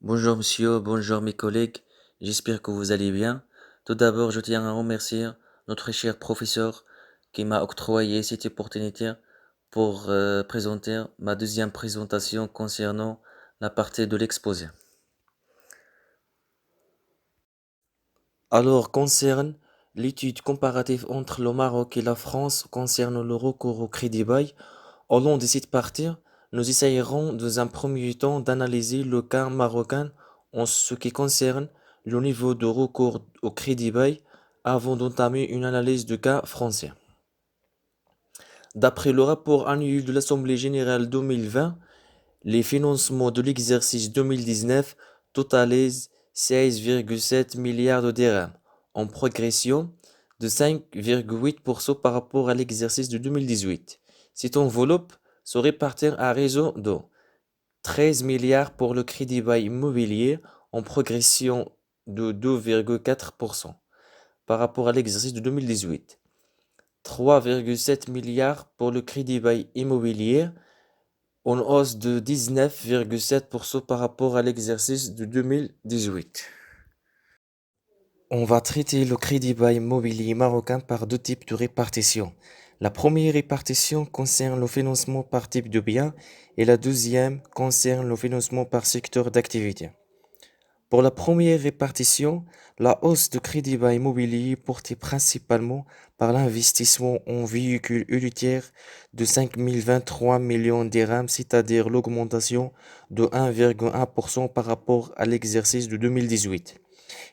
Bonjour monsieur, bonjour mes collègues, j'espère que vous allez bien. Tout d'abord, je tiens à remercier notre cher professeur qui m'a octroyé cette opportunité pour présenter ma deuxième présentation concernant la partie de l'exposé. Alors, concerne l'étude comparative entre le Maroc et la France concernant le recours au crédit bail, au long de cette partie, nous essayerons dans un premier temps d'analyser le cas marocain en ce qui concerne le niveau de recours au crédit bail avant d'entamer une analyse du cas français. D'après le rapport annuel de l'Assemblée générale 2020, les financements de l'exercice 2019 totalisent 16,7 milliards de dirhams, en progression de 5,8% par rapport à l'exercice de 2018. Cette enveloppe se répartit à raison de 13 milliards pour le crédit bail immobilier, en progression de 2,4% par rapport à l'exercice de 2018. 3,7 milliards pour le crédit bail immobilier, en hausse de 19,7% par rapport à l'exercice de 2018. On va traiter le crédit bail immobilier marocain par deux types de répartition. La première répartition concerne le financement par type de bien et la deuxième concerne le financement par secteur d'activité. Pour la première répartition, la hausse de crédit bail immobilier est portée principalement par l'investissement en véhicules utilitaires de 5 023 millions de dirhams, c'est-à-dire l'augmentation de 1,1% par rapport à l'exercice de 2018,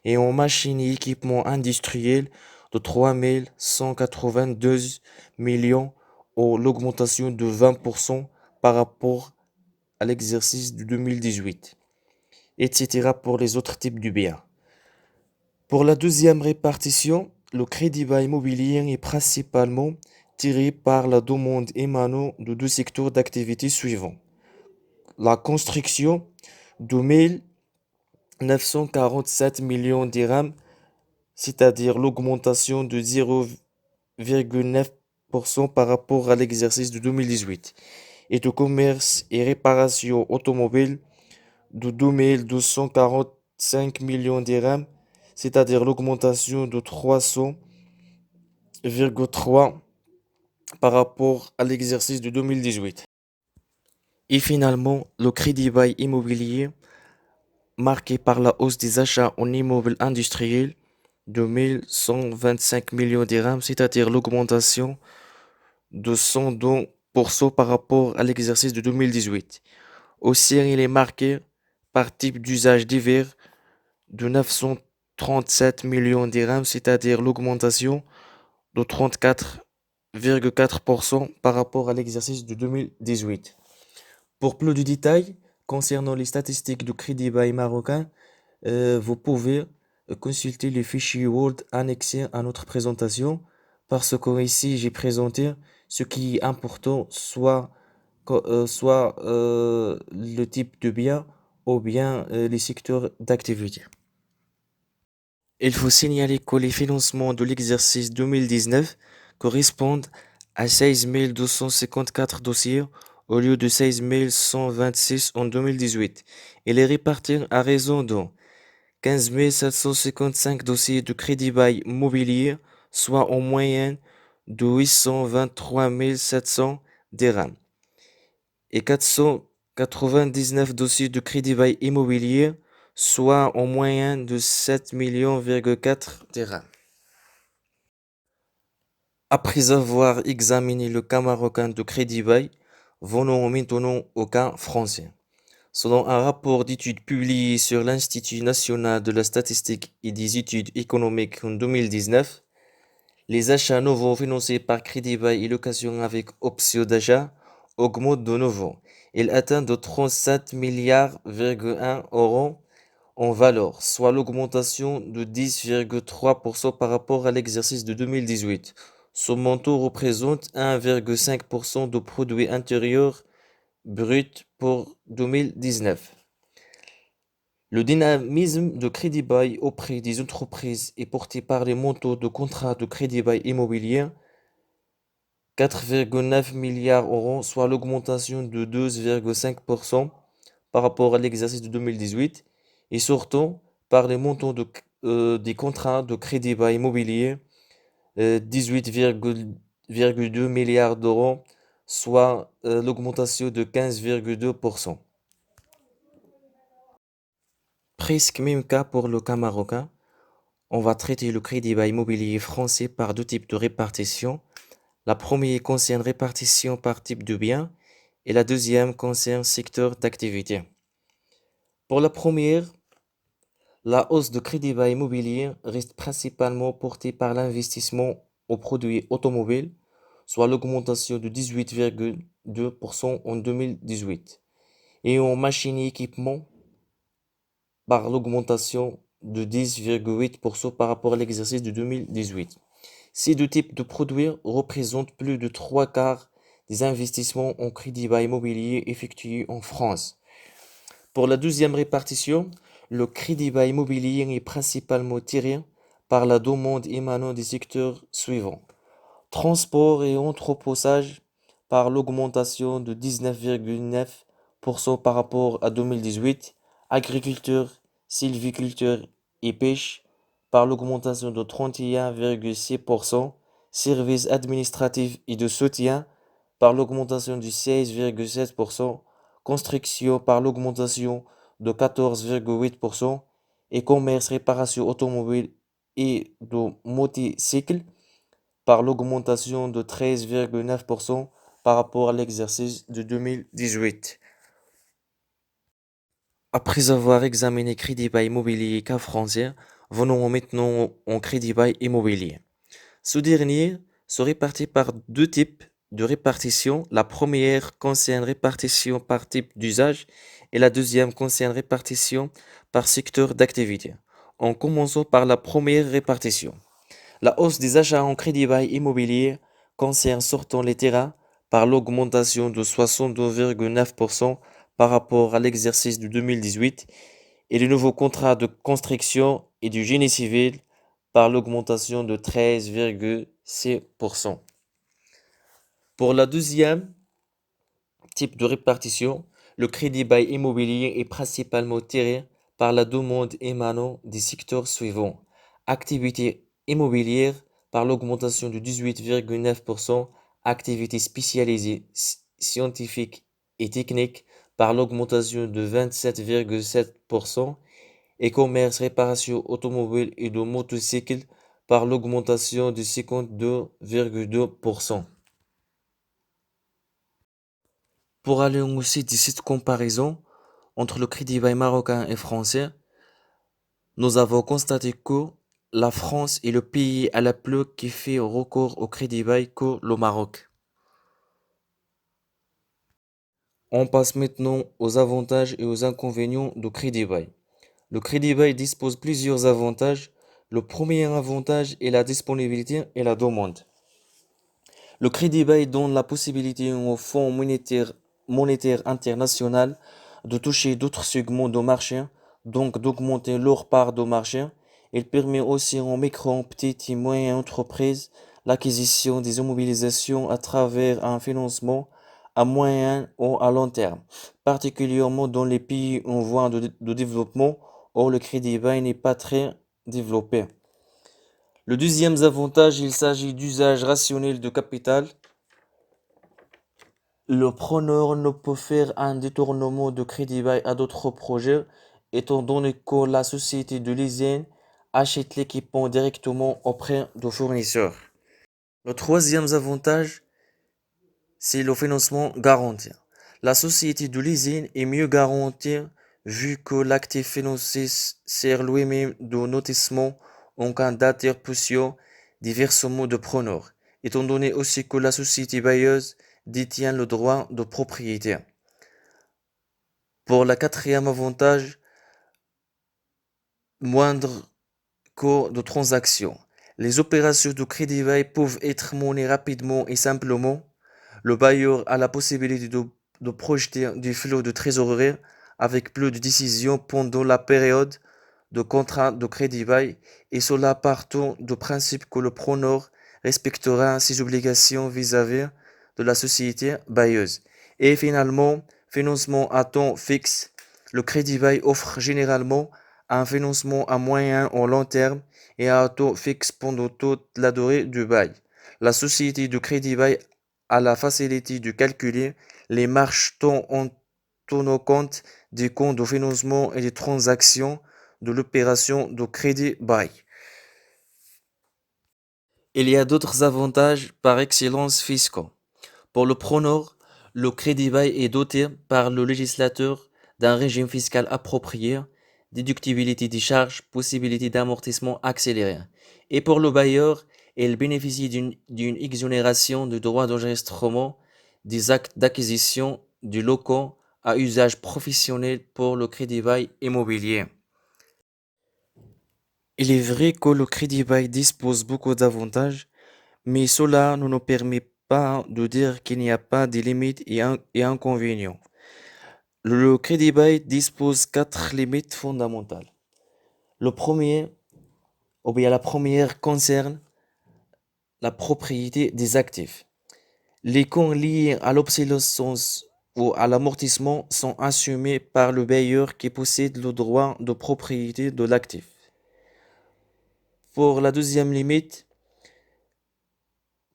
et en machines et équipements industriels de 3 192 millions, ou l'augmentation de 20% par rapport à l'exercice de 2018, etc. pour les autres types de biens. Pour la deuxième répartition, le crédit bail immobilier est principalement tiré par la demande émanant de deux secteurs d'activité suivants. La construction de 1 947 millions de dirhams, c'est-à-dire l'augmentation de 0,9% par rapport à l'exercice de 2018, et de commerce et réparation automobile de 2 245 millions de dirhams, c'est-à-dire l'augmentation de 300,3% par rapport à l'exercice de 2018. Et finalement, le crédit bail immobilier, marqué par la hausse des achats en immeubles industriels de 1 125 millions de dirhams, c'est-à-dire l'augmentation de 102% par rapport à l'exercice de 2018. Aussi, il est marqué par type d'usage divers de 937 millions de dirhams, c'est-à-dire l'augmentation de 34,4% par rapport à l'exercice de 2018. Pour plus de détails concernant les statistiques du crédit bail marocain, vous pouvez consulter les fichiers Word annexés à notre présentation, parce que ici j'ai présenté ce qui est important, soit le type de bien ou bien les secteurs d'activité. Il faut signaler que les financements de l'exercice 2019 correspondent à 16 254 dossiers au lieu de 16 126 en 2018. Il est réparti à raison de 15 755 dossiers de crédit bail mobilier, soit en moyenne de 823 700 dirhams, et 499 dossiers de crédit bail immobilier, soit en moyenne de 7,4 millions dirhams. Après avoir examiné le cas marocain de crédit bail, venons maintenant au cas français. Selon un rapport d'études publié sur l'Institut national de la statistique et des études économiques en 2019, les achats nouveaux financés par crédit bail et location avec option d'achat augmentent de nouveau. Ils atteignent de 37 milliards euros en valeur, soit l'augmentation de 10,3% par rapport à l'exercice de 2018. Ce montant représente 1,5% du produit intérieur brut pour 2019. Le dynamisme de crédit bail auprès des entreprises est porté par les montants de contrats de crédit bail immobilier, 4,9 milliards d'euros, soit l'augmentation de 12,5% par rapport à l'exercice de 2018, et surtout par les montants des contrats de crédit bail immobilier, 18,2 milliards d'euros, soit l'augmentation de 15,2%. Presque même cas pour le cas marocain. On va traiter le crédit bail immobilier français par deux types de répartition. La première concerne répartition par type de bien et la deuxième concerne secteur d'activité. Pour la première, la hausse de crédit bail immobilier reste principalement portée par l'investissement aux produits automobiles, soit l'augmentation de 18,2% en 2018, et en machines et équipements par l'augmentation de 10,8% par rapport à l'exercice de 2018. Ces deux types de produits représentent plus de trois quarts des investissements en crédit bail immobilier effectués en France. Pour la deuxième répartition, le crédit bail immobilier est principalement tiré par la demande émanant des secteurs suivants. Transport et entreposage par l'augmentation de 19,9% par rapport à 2018. Agriculture, sylviculture et pêche par l'augmentation de 31,6%. Services administratifs et de soutien par l'augmentation de 16,7%. Construction par l'augmentation de 14,8%. Et commerce, réparation automobile et de motocycles par l'augmentation de 13,9% par rapport à l'exercice de 2018. Après avoir examiné crédit bail immobilier et cas français, venons maintenant au crédit bail immobilier. Ce dernier se répartit par deux types de répartition. La première concerne répartition par type d'usage et la deuxième concerne répartition par secteur d'activité. En commençant par la première répartition. La hausse des achats en crédit bail immobilier concerne surtout les terrains par l'augmentation de 62,9% par rapport à l'exercice de 2018 et les nouveaux contrats de construction et du génie civil par l'augmentation de 13,6%. Pour la deuxième type de répartition, le crédit bail immobilier est principalement tiré par la demande émanant des secteurs suivants. Activité immobilière par l'augmentation de 18,9%, activités spécialisées scientifiques et techniques par l'augmentation de 27,7% et commerce, réparation automobile et de motocycles par l'augmentation de 52,2%. Pour aller aussi de cette comparaison entre le crédit bail marocain et français, nous avons constaté que la France est le pays à la plus qui fait recours au crédit bail que le Maroc. On passe maintenant aux avantages et aux inconvénients du crédit bail. Le crédit bail dispose plusieurs avantages. Le premier avantage est la disponibilité et la demande. Le crédit bail donne la possibilité au Fonds monétaire international de toucher d'autres segments de marché, donc d'augmenter leur part de marché. Il permet aussi aux micro, petites et moyennes entreprises l'acquisition des immobilisations à travers un financement à moyen ou à long terme, particulièrement dans les pays en voie de développement où le crédit bail n'est pas très développé. Le deuxième avantage, il s'agit d'usage rationnel de capital. Le preneur ne peut faire un détournement de crédit bail à d'autres projets, étant donné que la société de leasing achète l'équipement directement auprès du fournisseur. Le troisième avantage, c'est le financement garanti. La société de leasing est mieux garantie vu que l'actif financier sert lui-même de notissement en cas d'interruption des versements de preneur, étant donné aussi que la société bailleuse détient le droit de propriété. Pour le quatrième avantage, moindre coût de transaction. Les opérations de crédit bail peuvent être menées rapidement et simplement. Le bailleur a la possibilité de projeter du flot de trésorerie avec plus de décisions pendant la période de contrat de crédit bail et cela partant du principe que le preneur respectera ses obligations vis-à-vis de la société bailleuse. Et finalement, financement à temps fixe. Le crédit bail offre généralement un financement à moyen ou long terme et à taux fixe pendant toute la durée du bail. La société de crédit bail a la facilité de calculer les marges tant en tenant compte des comptes de financement et des transactions de l'opération de crédit bail. Il y a d'autres avantages par excellence fiscaux. Pour le preneur, le crédit bail est doté par le législateur d'un régime fiscal approprié, déductibilité des charges, possibilité d'amortissement accéléré. Et pour le bailleur, il bénéficie d'une exonération de droits d'enregistrement des actes d'acquisition du locaux à usage professionnel pour le crédit bail immobilier. Il est vrai que le crédit bail dispose beaucoup d'avantages, mais cela ne nous permet pas de dire qu'il n'y a pas de limites et inconvénients. Le crédit bail dispose quatre limites fondamentales. Le premier, ou bien la première concerne la propriété des actifs. Les coûts liés à l'obsolescence ou à l'amortissement sont assumés par le bailleur qui possède le droit de propriété de l'actif. Pour la deuxième limite,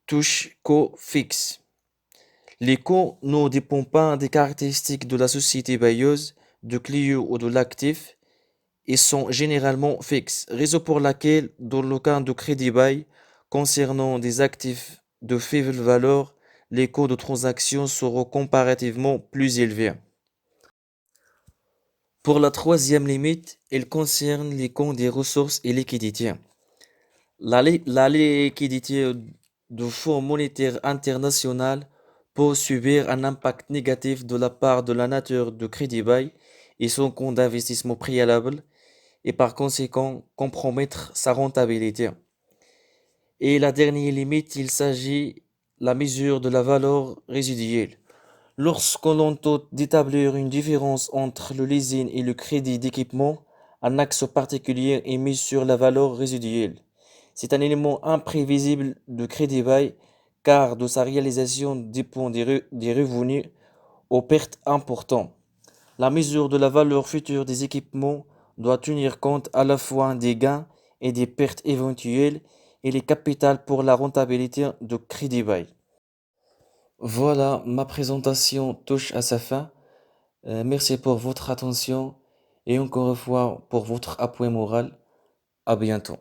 touche coût fixe. Les coûts ne dépendent pas des caractéristiques de la société bailleuse, du client ou de l'actif et sont généralement fixes, raison pour laquelle, dans le cas de crédit bail, concernant des actifs de faible valeur, les coûts de transaction seront comparativement plus élevés. Pour la troisième limite, elle concerne les coûts des ressources et liquidités. La liquidité du Fonds monétaire international peut subir un impact négatif de la part de la nature du crédit bail et son compte d'investissement préalable et par conséquent compromettre sa rentabilité. Et la dernière limite, il s'agit de la mesure de la valeur résiduelle. Lorsqu'on tente d'établir une différence entre le leasing et le crédit d'équipement, un axe particulier est mis sur la valeur résiduelle. C'est un élément imprévisible de crédit bail car de sa réalisation dépend des revenus aux pertes importantes. La mesure de la valeur future des équipements doit tenir compte à la fois des gains et des pertes éventuelles et les capitales pour la rentabilité de crédit bail. Voilà, ma présentation touche à sa fin. Merci pour votre attention et encore une fois pour votre appui moral. À bientôt.